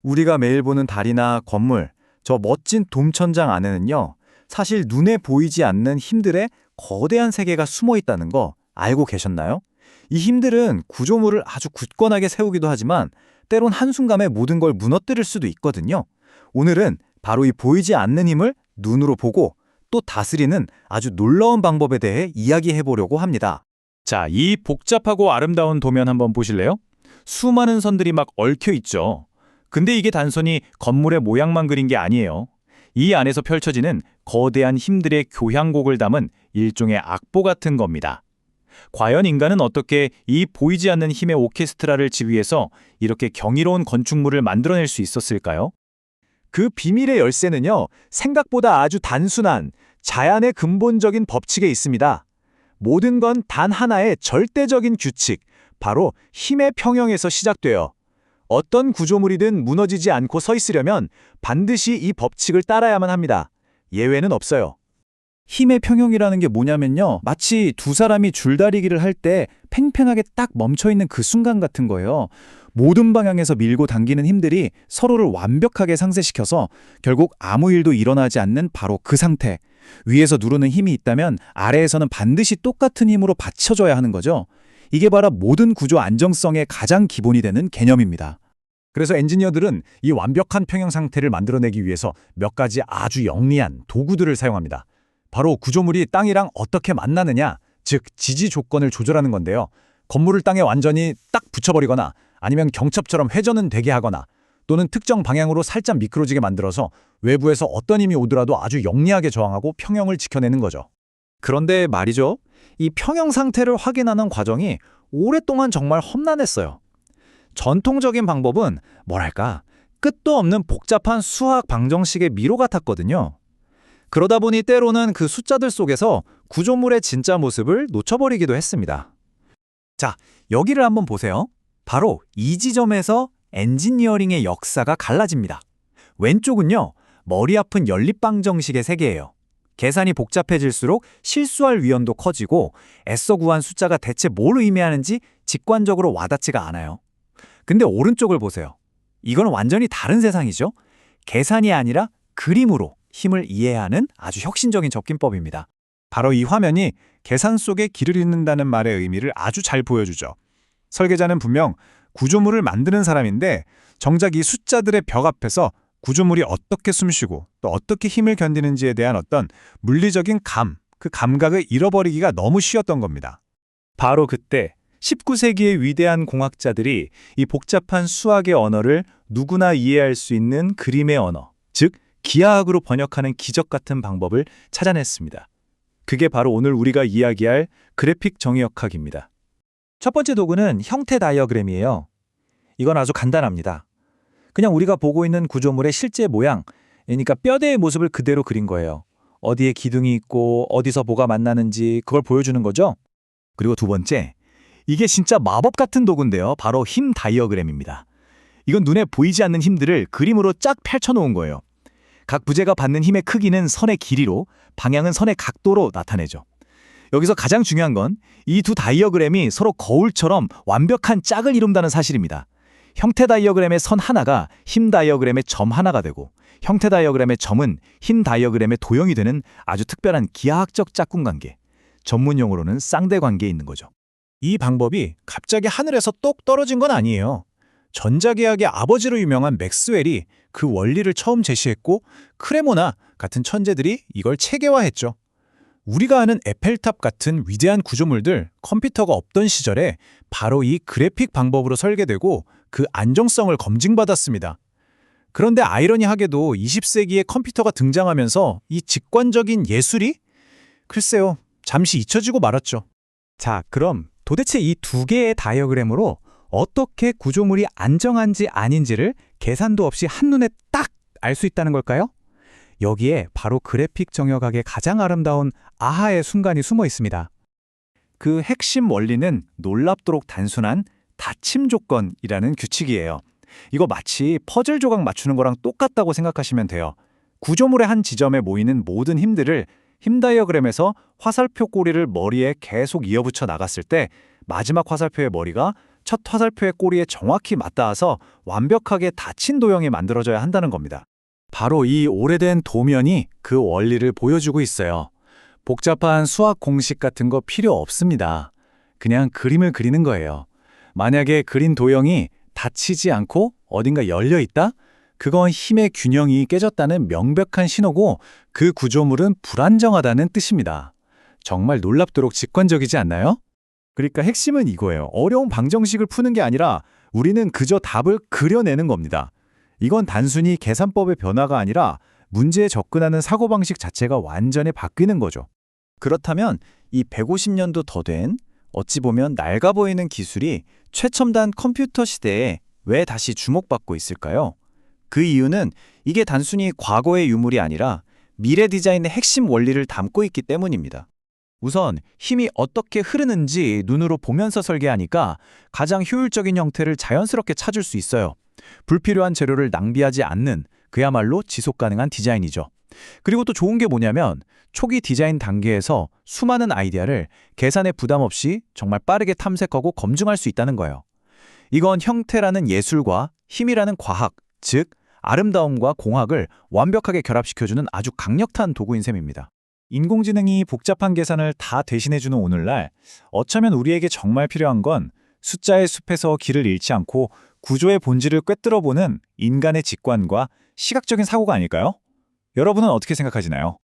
우리가 매일 보는 달이나 건물, 저 멋진 돔천장 안에는요, 사실 눈에 보이지 않는 힘들의 거대한 세계가 숨어 있다는 거 알고 계셨나요? 이 힘들은 구조물을 아주 굳건하게 세우기도 하지만 때론 한순간에 모든 걸 무너뜨릴 수도 있거든요. 오늘은 바로 이 보이지 않는 힘을 눈으로 보고 또 다스리는 아주 놀라운 방법에 대해 이야기해 보려고 합니다. 자, 이 복잡하고 아름다운 도면 한번 보실래요? 수많은 선들이 막 얽혀 있죠. 근데 이게 단순히 건물의 모양만 그린 게 아니에요. 이 안에서 펼쳐지는 거대한 힘들의 교향곡을 담은 일종의 악보 같은 겁니다. 과연 인간은 어떻게 이 보이지 않는 힘의 오케스트라를 지휘해서 이렇게 경이로운 건축물을 만들어낼 수 있었을까요? 그 비밀의 열쇠는요, 생각보다 아주 단순한 자연의 근본적인 법칙에 있습니다. 모든 건 단 하나의 절대적인 규칙, 바로 힘의 평형에서 시작돼요. 어떤 구조물이든 무너지지 않고 서 있으려면 반드시 이 법칙을 따라야만 합니다. 예외는 없어요. 힘의 평형이라는 게 뭐냐면요, 마치 두 사람이 줄다리기를 할 때 팽팽하게 딱 멈춰있는 그 순간 같은 거예요. 모든 방향에서 밀고 당기는 힘들이 서로를 완벽하게 상쇄시켜서 결국 아무 일도 일어나지 않는 바로 그 상태. 위에서 누르는 힘이 있다면 아래에서는 반드시 똑같은 힘으로 받쳐줘야 하는 거죠. 이게 바로 모든 구조 안정성의 가장 기본이 되는 개념입니다. 그래서 엔지니어들은 이 완벽한 평형 상태를 만들어내기 위해서 몇 가지 아주 영리한 도구들을 사용합니다. 바로 구조물이 땅이랑 어떻게 만나느냐, 즉 지지 조건을 조절하는 건데요. 건물을 땅에 완전히 딱 붙여버리거나 아니면 경첩처럼 회전은 되게 하거나 또는 특정 방향으로 살짝 미끄러지게 만들어서 외부에서 어떤 힘이 오더라도 아주 영리하게 저항하고 평형을 지켜내는 거죠. 그런데 말이죠, 이 평형 상태를 확인하는 과정이 오랫동안 정말 험난했어요. 전통적인 방법은 뭐랄까, 끝도 없는 복잡한 수학 방정식의 미로 같았거든요. 그러다 보니 때로는 그 숫자들 속에서 구조물의 진짜 모습을 놓쳐버리기도 했습니다. 자, 여기를 한번 보세요. 바로 이 지점에서 엔지니어링의 역사가 갈라집니다. 왼쪽은요, 머리 아픈 연립방정식의 세계예요. 계산이 복잡해질수록 실수할 위험도 커지고 애써 구한 숫자가 대체 뭘 의미하는지 직관적으로 와닿지가 않아요. 근데 오른쪽을 보세요. 이건 완전히 다른 세상이죠. 계산이 아니라 그림으로 힘을 이해하는 아주 혁신적인 접근법입니다. 바로 이 화면이 계산 속에 길을 잇는다는 말의 의미를 아주 잘 보여주죠. 설계자는 분명 구조물을 만드는 사람인데 정작 이 숫자들의 벽 앞에서 구조물이 어떻게 숨쉬고 또 어떻게 힘을 견디는지에 대한 어떤 물리적인 그 감각을 잃어버리기가 너무 쉬웠던 겁니다. 바로 그때 19세기의 위대한 공학자들이 이 복잡한 수학의 언어를 누구나 이해할 수 있는 그림의 언어, 즉 기하학으로 번역하는 기적 같은 방법을 찾아냈습니다. 그게 바로 오늘 우리가 이야기할 그래픽 정의역학입니다. 첫 번째 도구는 형태 다이어그램이에요. 이건 아주 간단합니다. 그냥 우리가 보고 있는 구조물의 실제 모양, 그러니까 뼈대의 모습을 그대로 그린 거예요. 어디에 기둥이 있고 어디서 뭐가 만나는지 그걸 보여주는 거죠. 그리고 두 번째, 이게 진짜 마법 같은 도구인데요. 바로 힘 다이어그램입니다. 이건 눈에 보이지 않는 힘들을 그림으로 쫙 펼쳐놓은 거예요. 각 부재가 받는 힘의 크기는 선의 길이로, 방향은 선의 각도로 나타내죠. 여기서 가장 중요한 건 이 두 다이어그램이 서로 거울처럼 완벽한 짝을 이룬다는 사실입니다. 형태 다이어그램의 선 하나가 힘 다이어그램의 점 하나가 되고 형태 다이어그램의 점은 힘 다이어그램의 도형이 되는 아주 특별한 기하학적 짝꿍 관계, 전문 용어로는 쌍대 관계에 있는 거죠. 이 방법이 갑자기 하늘에서 똑 떨어진 건 아니에요. 전자계학의 아버지로 유명한 맥스웰이 그 원리를 처음 제시했고 크레모나 같은 천재들이 이걸 체계화했죠. 우리가 아는 에펠탑 같은 위대한 구조물들, 컴퓨터가 없던 시절에 바로 이 그래픽 방법으로 설계되고 그 안정성을 검증받았습니다. 그런데 아이러니하게도 20세기에 컴퓨터가 등장하면서 이 직관적인 예술이? 글쎄요, 잠시 잊혀지고 말았죠. 자, 그럼 도대체 이 두 개의 다이어그램으로 어떻게 구조물이 안정한지 아닌지를 계산도 없이 한눈에 딱 알 수 있다는 걸까요? 여기에 바로 그래픽 정역학의 가장 아름다운 아하의 순간이 숨어 있습니다. 그 핵심 원리는 놀랍도록 단순한 닫힘 조건이라는 규칙이에요. 이거 마치 퍼즐 조각 맞추는 거랑 똑같다고 생각하시면 돼요. 구조물의 한 지점에 모이는 모든 힘들을 힘 다이어그램에서 화살표 꼬리를 머리에 계속 이어붙여 나갔을 때 마지막 화살표의 머리가 첫 화살표의 꼬리에 정확히 맞닿아서 완벽하게 닫힌 도형이 만들어져야 한다는 겁니다. 바로 이 오래된 도면이 그 원리를 보여주고 있어요. 복잡한 수학 공식 같은 거 필요 없습니다. 그냥 그림을 그리는 거예요. 만약에 그린 도형이 닫히지 않고 어딘가 열려 있다? 그건 힘의 균형이 깨졌다는 명백한 신호고 그 구조물은 불안정하다는 뜻입니다. 정말 놀랍도록 직관적이지 않나요? 그러니까 핵심은 이거예요. 어려운 방정식을 푸는 게 아니라 우리는 그저 답을 그려내는 겁니다. 이건 단순히 계산법의 변화가 아니라 문제에 접근하는 사고방식 자체가 완전히 바뀌는 거죠. 그렇다면 이 150년도 더 된 어찌 보면 낡아 보이는 기술이 최첨단 컴퓨터 시대에 왜 다시 주목받고 있을까요? 그 이유는 이게 단순히 과거의 유물이 아니라 미래 디자인의 핵심 원리를 담고 있기 때문입니다. 우선 힘이 어떻게 흐르는지 눈으로 보면서 설계하니까 가장 효율적인 형태를 자연스럽게 찾을 수 있어요. 불필요한 재료를 낭비하지 않는 그야말로 지속 가능한 디자인이죠. 그리고 또 좋은 게 뭐냐면 초기 디자인 단계에서 수많은 아이디어를 계산에 부담 없이 정말 빠르게 탐색하고 검증할 수 있다는 거예요. 이건 형태라는 예술과 힘이라는 과학, 즉 아름다움과 공학을 완벽하게 결합시켜주는 아주 강력한 도구인 셈입니다. 인공지능이 복잡한 계산을 다 대신해주는 오늘날 어쩌면 우리에게 정말 필요한 건 숫자의 숲에서 길을 잃지 않고 구조의 본질을 꿰뚫어보는 인간의 직관과 시각적인 사고가 아닐까요? 여러분은 어떻게 생각하시나요?